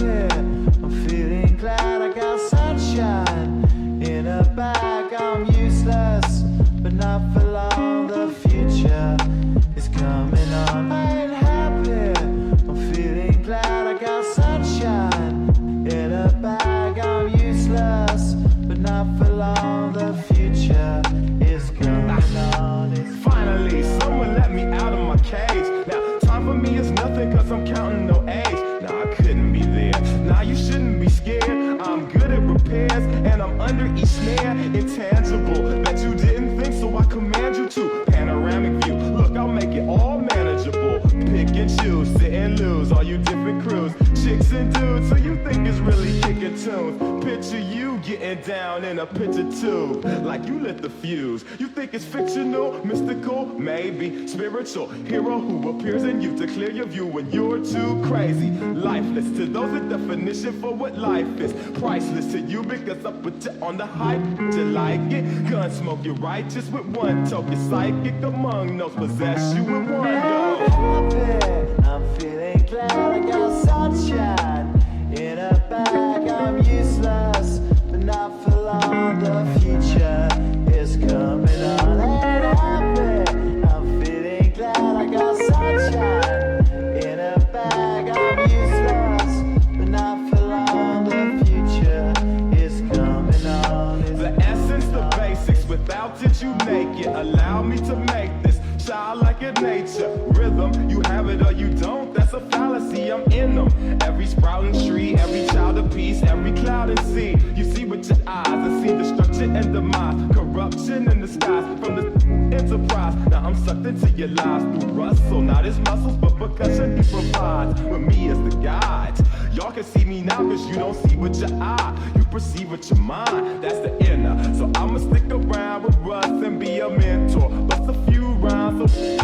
happy, I'm feeling glad I got sunshine in a bag. I'm useless, but not for long. The future is coming on. I ain't happy, I'm feeling glad I got sunshine in a bag. I'm useless, but not for long. The future is coming on. Finally, someone let me out of my cage. Now, time for me is nothing, cause I'm counting no age. Nah, I couldn't be there. Nah, you shouldn't be scared. I'm good at repairs, and I'm under each snare. Intangible, that you didn't think, so I command you to. Panoramic view, look, I'll make it all manageable. Pick and choose, sit and lose, all you different crews. Chicks and dudes, so you think it's really kicking tunes. Picture you getting down in a picture tube, like you lit the fuse. You think it's fictional, mystical, maybe spiritual. Hero who appears in you to clear your view when you're too crazy. Lifeless to those, a definition for what life is. Priceless to you because I put you on the hype. You like it? Gunsmoke, you're righteous with one toe. You're psychic among those, possess you with one go. Happy, I'm feeling glad I got sunshine in a bag. I'm useless, but not for long. The future is coming on. Ain't happy, I'm feeling glad I got sunshine in a bag. I'm useless, but not for long. The future is coming on. The essence, the basics, without it you make it. Allow me to make this childlike in nature. Rhythm, you have it or you don't, that's a fallacy, I'm in them. Every sprouting tree, every child of peace, every cloud and sea. You see with your eyes and see destruction and demise. Corruption in the skies from the enterprise. Now I'm sucked into your lives through rustle. Not as muscles, but percussion he provides. With me as the guide. Y'all can see me now cause you don't see with your eye. You perceive with your mind, that's the inner. So I'ma stick around with Russ and be a mentor. Bust a few rhymes, so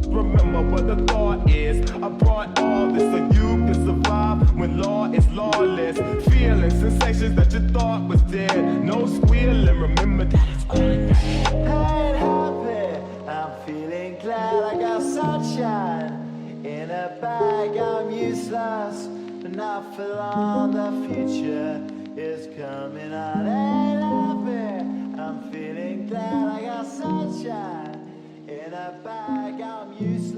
remember what the thought is. I brought all this so you can survive when law is lawless. Feelings, sensations that you thought was dead. No squealing, remember that it's only bad. I ain't happy, I'm feeling glad I got sunshine in a bag. I'm useless, but not for long. The future is coming on. Ain't happy, I'm feeling glad I got sunshine in a bag. I'm useless.